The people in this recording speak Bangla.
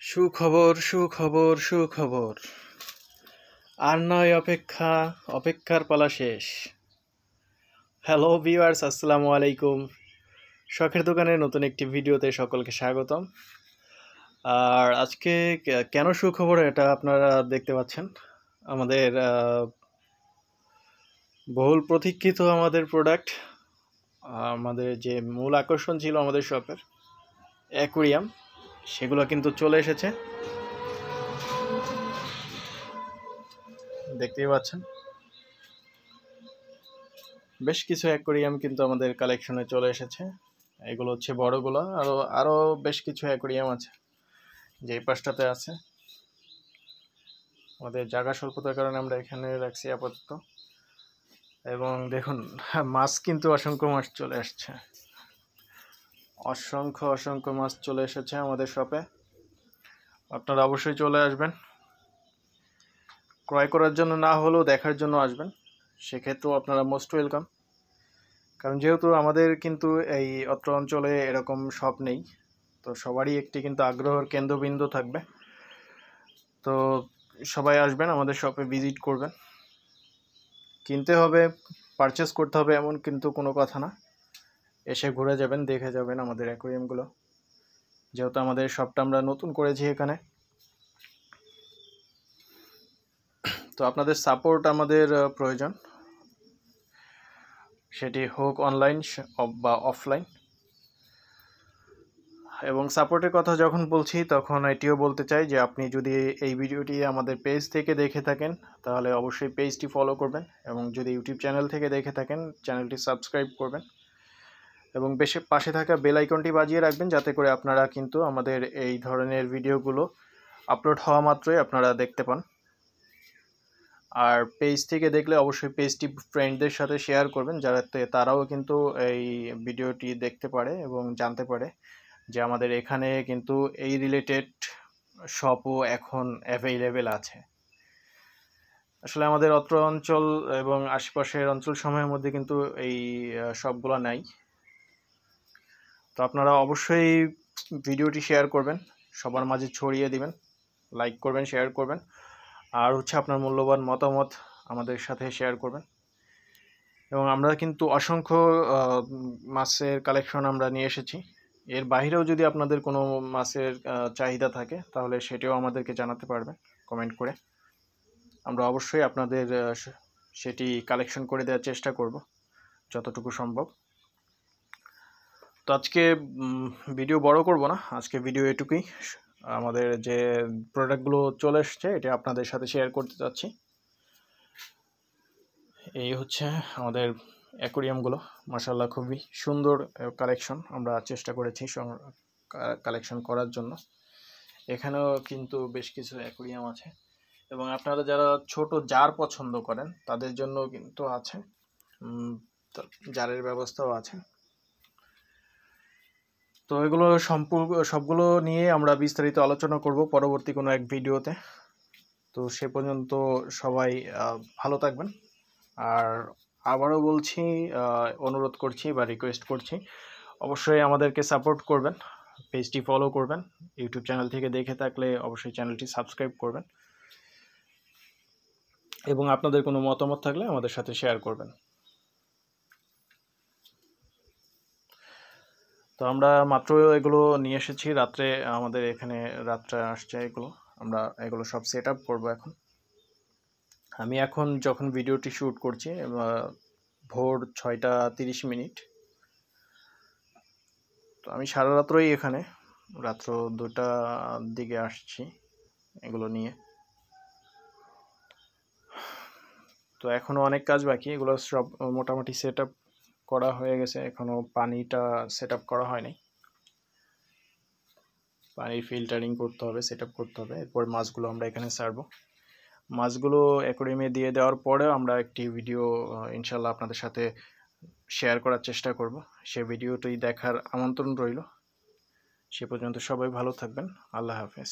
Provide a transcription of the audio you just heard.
সুখবর সুখবর সুখবর। আর নয় অপেক্ষা, অপেক্ষার পালা শেষ। হ্যালো ভিউয়ার্স, আসসালামু আলাইকুম। শখের দোকানের নতুন একটি ভিডিওতে সকলকে স্বাগতম। আর আজকে কেন সুখবর এটা আপনারা দেখতে পাচ্ছেন। আমাদের বহুল প্রতীক্ষিত আমাদের প্রোডাক্ট, আমাদের যে মূল আকর্ষণ ছিল আমাদের শপের অ্যাকুরিয়াম, সেগুলো কিন্তু চলে এসেছে। দেখতেই পাচ্ছেন বেশ কিছু অ্যাকোরিয়াম কিন্তু আমাদের কালেকশনে চলে এসেছে। এগুলো হচ্ছে বড়গুলো, আরও বেশ কিছু অ্যাকোরিয়াম আছে যে এই পাশটাতে আছে। আমাদের জায়গা স্বল্পতার কারণে আমরা এখানে রাখছি আপাতত। এবং দেখুন, মাছ কিন্তু অসংখ্য মাছ চলে আসছে, অসংখ্য অসংখ্য মাছ চলে এসেছে আমাদের শপে। আপনারা অবশ্যই চলে আসবেন, ক্রয় করার জন্য না হলেও দেখার জন্য আসবেন, সেক্ষেত্রেও আপনারা মোস্ট ওয়েলকাম। কারণ যেহেতু আমাদের কিন্তু এই অত্র অঞ্চলে এরকম শপ নেই, তো সবারই একটি কিন্তু আগ্রহের কেন্দ্রবিন্দু থাকবে। তো সবাই আসবেন, আমাদের শপে ভিজিট করবেন। কিনতে হবে, পারচেস করতে হবে এমন কিন্তু কোনো কথা না। এসে ঘুরে যাবেন, দেখে যাবেন আমাদের অ্যাকোরিয়ামগুলো। যেহেতু আমাদের শপটা আমরা নতুন করেছি এখানে, তো আপনাদের সাপোর্ট আমাদের প্রয়োজন, সেটি হোক অনলাইন বা অফলাইন। এবং সাপোর্টের কথা যখন বলছি তখন এটিও বলতে চাই যে আপনি যদি এই ভিডিওটি আমাদের পেজ থেকে দেখে থাকেন তাহলে অবশ্যই পেজটি ফলো করবেন, এবং যদি ইউটিউব চ্যানেল থেকে দেখে থাকেন চ্যানেলটি সাবস্ক্রাইব করবেন, এবং বেশি পাশে থাকা বেল আইকনটি বাজিয়ে রাখবেন যাতে করে আপনারা কিন্তু আমাদের এই ধরনের ভিডিওগুলো আপলোড হওয়া মাত্রই আপনারা দেখতে পান। আর পেজ থেকে দেখলে অবশ্যই পেজটি ফ্রেন্ডদের সাথে শেয়ার করবেন, যাতে তারাও কিন্তু এই ভিডিওটি দেখতে পারে এবং জানতে পারে যে আমাদের এখানে কিন্তু এই রিলেটেড শপও এখন অ্যাভেইলেবল আছে। আসলে আমাদের অত্র অঞ্চল এবং আশেপাশের অঞ্চল সমূহের মধ্যে কিন্তু এই শপগুলো নাই। তো আপনারা অবশ্যই ভিডিওটি শেয়ার করবেন, সবার মাঝে ছড়িয়ে দিবেন, লাইক করবেন, শেয়ার করবেন, আর হচ্ছে আপনার মূল্যবান মতামত আমাদের সাথে শেয়ার করবেন। এবং আমরা কিন্তু অসংখ্য মাছের কালেকশন আমরা নিয়ে এসেছি। এর বাইরেও যদি আপনাদের কোনো মাছের চাহিদা থাকে তাহলে সেটিও আমাদেরকে জানাতে পারবেন কমেন্ট করে। আমরা অবশ্যই আপনাদের সেটি কালেকশন করে দেওয়ার চেষ্টা করব যতটুকু সম্ভব। তো আজকে ভিডিও বড় করব না, আজকে ভিডিও এটুকুই। আমাদের যে প্রোডাক্টগুলো চলে এসছে এটা আপনাদের সাথে শেয়ার করতে চাচ্ছি। এই হচ্ছে আমাদের অ্যাকোরিয়ামগুলো, মাশাআল্লাহ খুবই সুন্দর কালেকশন আমরা চেষ্টা করেছি কালেকশন করার জন্য। এখানেও কিন্তু বেশ কিছু অ্যাকোরিয়াম আছে, এবং আপনারা যারা ছোট জার পছন্দ করেন তাদের জন্য কিন্তু আছে, জারের ব্যবস্থাও আছে। তো এগুলো সবগুলো নিয়ে আমরা বিস্তারিত আলোচনা করব পরবর্তী কোনো এক ভিডিওতে। তো সে পর্যন্ত সবাই ভালো থাকবেন। আর আবারও বলছি, অনুরোধ করছি বা রিকোয়েস্ট করছি, অবশ্যই আমাদেরকে সাপোর্ট করবেন, পেজটি ফলো করবেন, ইউটিউব চ্যানেল থেকে দেখে থাকলে অবশ্যই চ্যানেলটি সাবস্ক্রাইব করবেন, এবং আপনাদের কোনো মতামত থাকলে আমাদের সাথে শেয়ার করবেন। তো আমরা মাত্র এগুলো নিয়ে এসেছি রাত্রে, আমাদের এখানে রাত্রে আসছে এগুলো, আমরা এগুলো সব সেট আপ করবো এখন। আমি এখন যখন ভিডিওটি শ্যুট করছি ভোর 6:30। তো আমি সারা রাত্রই এখানে, রাত্র 2টার দিকে আসছি এগুলো নিয়ে। তো এখনও অনেক কাজ বাকি, এগুলো সব মোটামুটি সেট আপ করা হয়ে গেছে, এখনও পানিটা সেট আপ করা হয়নি। পানি ফিল্টারিং করতে হবে, সেট আপ করতে হবে, এরপর মাছগুলো আমরা এখানে ছাড়বো। মাছগুলো অ্যাকোয়ারিয়ামে দিয়ে দেওয়ার পরেও আমরা একটি ভিডিও ইনশাল্লাহ আপনাদের সাথে শেয়ার করার চেষ্টা করব। সে ভিডিওটি দেখার আমন্ত্রণ রইল। সে পর্যন্ত সবাই ভালো থাকবেন। আল্লাহ হাফেজ।